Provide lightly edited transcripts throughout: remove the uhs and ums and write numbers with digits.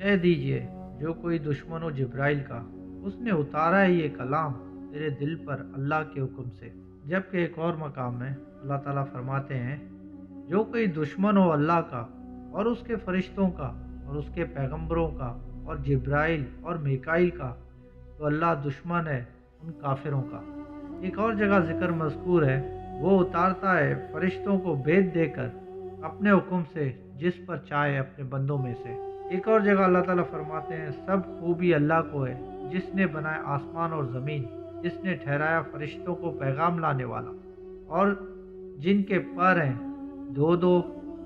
کہہ دیجئے جو کوئی دشمن ہو جبرائیل کا، اس نے اتارا ہے یہ کلام تیرے دل پر اللہ کے حکم سے۔ جبکہ ایک اور مقام میں اللہ تعالیٰ فرماتے ہیں جو کوئی دشمن ہو اللہ کا اور اس کے فرشتوں کا اور اس کے پیغمبروں کا اور جبرائیل اور میکائیل کا، تو اللہ دشمن ہے ان کافروں کا۔ ایک اور جگہ ذکر مذکور ہے، وہ اتارتا ہے فرشتوں کو بھیج دے کر اپنے حکم سے جس پر چاہے اپنے بندوں میں سے۔ ایک اور جگہ اللہ تعالیٰ فرماتے ہیں سب خوبی اللہ کو ہے جس نے بنایا آسمان اور زمین، جس نے ٹھہرایا فرشتوں کو پیغام لانے والا، اور جن کے پر ہیں دو دو،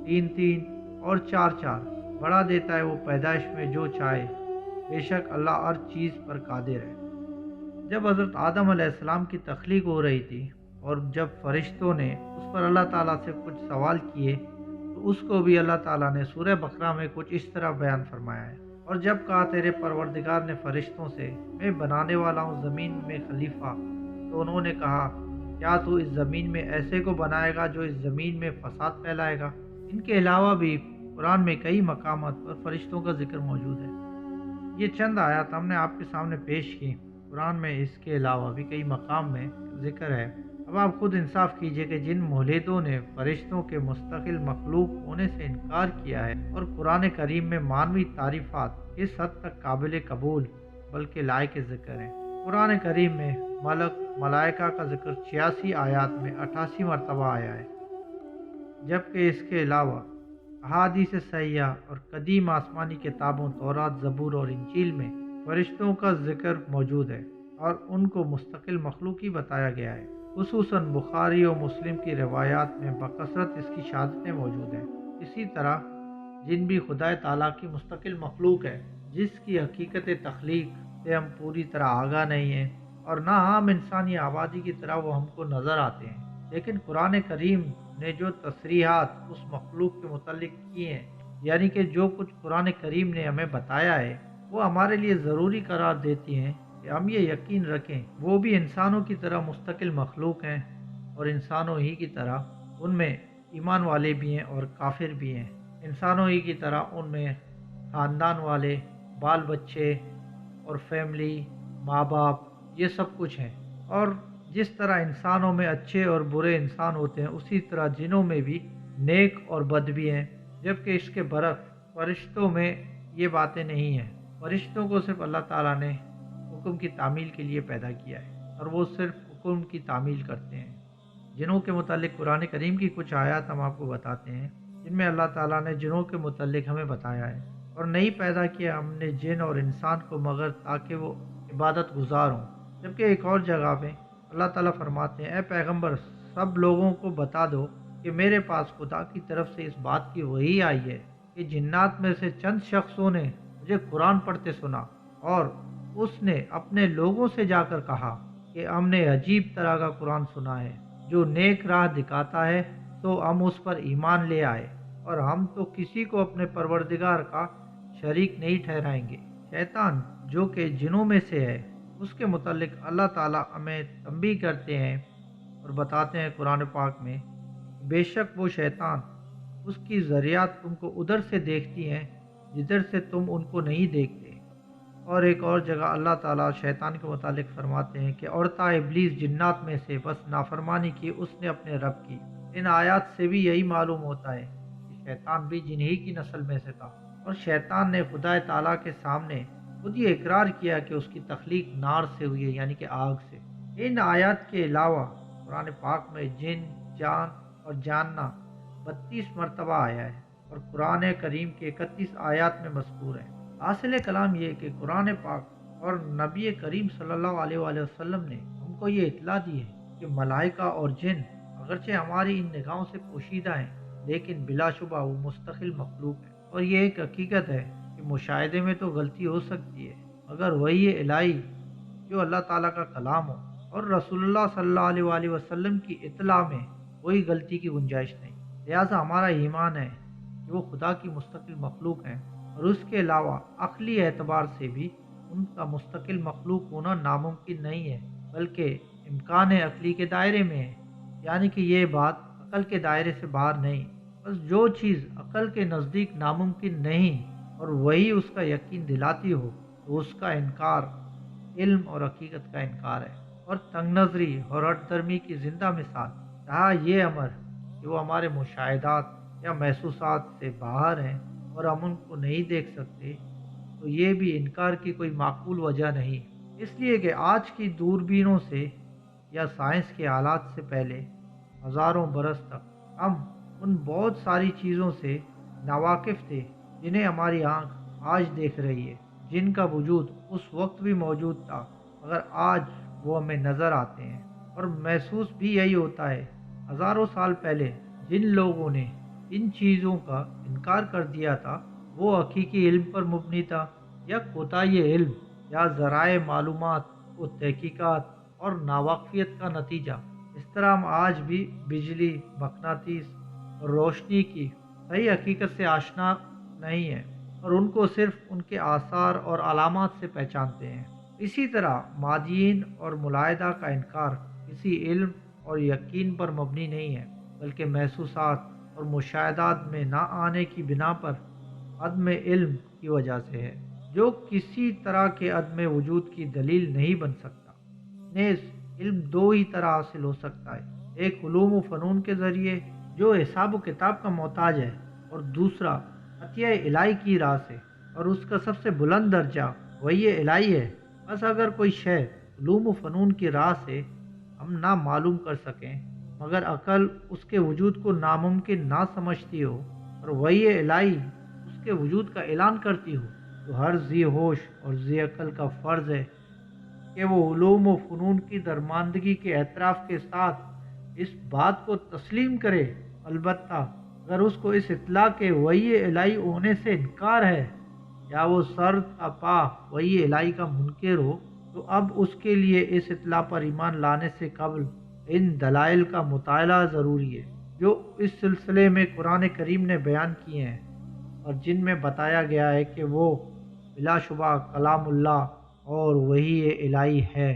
تین تین اور چار چار، بڑھا دیتا ہے وہ پیدائش میں جو چاہے، بے شک اللہ ہر چیز پر قادر ہے۔ جب حضرت آدم علیہ السلام کی تخلیق ہو رہی تھی اور جب فرشتوں نے اس پر اللہ تعالیٰ سے کچھ سوال کیے تو اس کو بھی اللہ تعالیٰ نے سورہ بقرہ میں کچھ اس طرح بیان فرمایا ہے۔ اور جب کہا تیرے پروردگار نے فرشتوں سے میں بنانے والا ہوں زمین میں خلیفہ، تو انہوں نے کہا کیا تو اس زمین میں ایسے کو بنائے گا جو اس زمین میں فساد پھیلائے گا۔ ان کے علاوہ بھی قرآن میں کئی مقامات پر فرشتوں کا ذکر موجود ہے۔ یہ چند آیات ہم نے آپ کے سامنے پیش کی، قرآن میں اس کے علاوہ بھی کئی مقام میں ذکر ہے۔ اب آپ خود انصاف کیجئے کہ جن ملحدوں نے فرشتوں کے مستقل مخلوق ہونے سے انکار کیا ہے اور قرآن کریم میں مانوی تعریفات اس حد تک قابل قبول بلکہ لائق ذکر ہیں۔ قرآن کریم میں ملک ملائکہ کا ذکر 86 آیات میں 88 مرتبہ آیا ہے، جبکہ اس کے علاوہ احادیث صحیحہ اور قدیم آسمانی کتابوں تورات، زبور اور انجیل میں فرشتوں کا ذکر موجود ہے اور ان کو مستقل مخلوق ہی بتایا گیا ہے۔ خصوصاً بخاری و مسلم کی روایات میں بکثرت اس کی شہادتیں موجود ہیں۔ اسی طرح جن بھی خدا تعالیٰ کی مستقل مخلوق ہے جس کی حقیقت تخلیق سے ہم پوری طرح آگاہ نہیں ہیں اور نہ عام انسانی آبادی کی طرح وہ ہم کو نظر آتے ہیں، لیکن قرآن کریم نے جو تصریحات اس مخلوق کے متعلق کی ہیں، یعنی کہ جو کچھ قرآن کریم نے ہمیں بتایا ہے، وہ ہمارے لیے ضروری قرار دیتی ہیں کہ ہم یہ یقین رکھیں وہ بھی انسانوں کی طرح مستقل مخلوق ہیں اور انسانوں ہی کی طرح ان میں ایمان والے بھی ہیں اور کافر بھی ہیں۔ انسانوں ہی کی طرح ان میں خاندان والے، بال بچے اور فیملی، ماں باپ، یہ سب کچھ ہیں۔ اور جس طرح انسانوں میں اچھے اور برے انسان ہوتے ہیں اسی طرح جنوں میں بھی نیک اور بد بھی ہیں، جبکہ اس کے برعکس فرشتوں میں یہ باتیں نہیں ہیں۔ فرشتوں کو صرف اللہ تعالیٰ نے حکم کی تعمیل کے لیے پیدا کیا ہے اور وہ صرف حکم کی تعمیل کرتے ہیں۔ جنوں کے متعلق قرآن کریم کی کچھ آیات ہم آپ کو بتاتے ہیں جن میں اللہ تعالیٰ نے جنوں کے متعلق ہمیں بتایا ہے، اور نہیں پیدا کیا ہم نے جن اور انسان کو مگر تاکہ وہ عبادت گزار ہوں۔ جبکہ ایک اور جگہ میں اللہ تعالیٰ فرماتے ہیں اے پیغمبر سب لوگوں کو بتا دو کہ میرے پاس خدا کی طرف سے اس بات کی وحی آئی ہے کہ جنات میں سے چند شخصوں نے مجھے قرآن پڑھتے سنا اور اس نے اپنے لوگوں سے جا کر کہا کہ ہم نے عجیب طرح کا قرآن سنا ہے جو نیک راہ دکھاتا ہے، تو ہم اس پر ایمان لے آئے اور ہم تو کسی کو اپنے پروردگار کا شریک نہیں ٹھہرائیں گے۔ شیطان جو کہ جنوں میں سے ہے، اس کے متعلق اللہ تعالیٰ ہمیں تنبیہ کرتے ہیں اور بتاتے ہیں قرآن پاک میں، بے شک وہ شیطان اس کی ذریات تم کو ادھر سے دیکھتی ہیں جدھر سے تم ان کو نہیں دیکھتے۔ اور ایک اور جگہ اللہ تعالیٰ شیطان کے متعلق فرماتے ہیں کہ اور تھا ابلیس جنات میں سے، بس نافرمانی کی اس نے اپنے رب کی۔ ان آیات سے بھی یہی معلوم ہوتا ہے کہ شیطان بھی جن ہی کی نسل میں سے تھا، اور شیطان نے خدا تعالیٰ کے سامنے خود یہ اقرار کیا کہ اس کی تخلیق نار سے ہوئی ہے، یعنی کہ آگ سے۔ ان آیات کے علاوہ قرآن پاک میں جن، جان اور جاننا 32 مرتبہ آیا ہے اور قرآن کریم کے 31 آیات میں مذکور ہے۔ حاصل کلام یہ کہ قرآن پاک اور نبی کریم صلی اللہ علیہ وآلہ وسلم نے ہم کو یہ اطلاع دی ہے کہ ملائکہ اور جن اگرچہ ہماری ان نگاہوں سے پوشیدہ ہیں لیکن بلا شبہ وہ مستقل مخلوق ہے، اور یہ ایک حقیقت ہے کہ مشاہدے میں تو غلطی ہو سکتی ہے مگر وہی الہی جو اللہ تعالیٰ کا کلام ہو اور رسول اللہ صلی اللہ علیہ وآلہ وسلم کی اطلاع میں کوئی غلطی کی گنجائش نہیں۔ لہٰذا ہمارا ایمان ہے کہ وہ خدا کی مستقل مخلوق ہیں، اور اس کے علاوہ عقلی اعتبار سے بھی ان کا مستقل مخلوق ہونا ناممکن نہیں ہے، بلکہ امکان عقلی کے دائرے میں ہے، یعنی کہ یہ بات عقل کے دائرے سے باہر نہیں۔ بس جو چیز عقل کے نزدیک ناممکن نہیں اور وہی اس کا یقین دلاتی ہو تو اس کا انکار علم اور حقیقت کا انکار ہے، اور تنگ نظری اور ہٹ درمی کی زندہ مثال رہا یہ امر کہ وہ ہمارے مشاہدات یا محسوسات سے باہر ہیں اور ہم ان کو نہیں دیکھ سکتے، تو یہ بھی انکار کی کوئی معقول وجہ نہیں۔ اس لیے کہ آج کی دوربینوں سے یا سائنس کے آلات سے پہلے ہزاروں برس تک ہم ان بہت ساری چیزوں سے ناواقف تھے جنہیں ہماری آنکھ آج دیکھ رہی ہے، جن کا وجود اس وقت بھی موجود تھا مگر آج وہ ہمیں نظر آتے ہیں، اور محسوس بھی یہی ہوتا ہے۔ ہزاروں سال پہلے جن لوگوں نے ان چیزوں کا انکار کر دیا تھا وہ حقیقی علم پر مبنی تھا یا کوتاہی علم یا ذرائع معلومات و تحقیقات اور ناواقفیت کا نتیجہ۔ اس طرح ہم آج بھی بجلی، مقناطیس اور روشنی کی صحیح حقیقت سے آشنا نہیں ہیں، اور ان کو صرف ان کے آثار اور علامات سے پہچانتے ہیں۔ اسی طرح مادیین اور ملاحدہ کا انکار کسی علم اور یقین پر مبنی نہیں ہے، بلکہ محسوسات اور مشاہدات میں نہ آنے کی بنا پر عدم علم کی وجہ سے ہے، جو کسی طرح کے عدم وجود کی دلیل نہیں بن سکتا۔ نیز علم دو ہی طرح حاصل ہو سکتا ہے، ایک علوم و فنون کے ذریعے جو حساب و کتاب کا محتاج ہے، اور دوسرا عطیہ الہی کی راہ سے، اور اس کا سب سے بلند درجہ وحی الہی ہے۔ بس اگر کوئی شے علوم و فنون کی راہ سے ہم نہ معلوم کر سکیں مگر عقل اس کے وجود کو ناممکن نہ سمجھتی ہو، اور وحی الہی اس کے وجود کا اعلان کرتی ہو، تو ہر ذی ہوش اور ذی عقل کا فرض ہے کہ وہ علوم و فنون کی درماندگی کے اعتراف کے ساتھ اس بات کو تسلیم کرے۔ البتہ اگر اس کو اس اطلاع کے وحی الہی ہونے سے انکار ہے یا وہ سر تا پا وحی الہی کا منکر ہو، تو اب اس کے لیے اس اطلاع پر ایمان لانے سے قبل ان دلائل کا مطالعہ ضروری ہے جو اس سلسلے میں قرآن کریم نے بیان کیے ہیں، اور جن میں بتایا گیا ہے کہ وہ بلا شبہ کلام اللہ اور وحی الہی ہے۔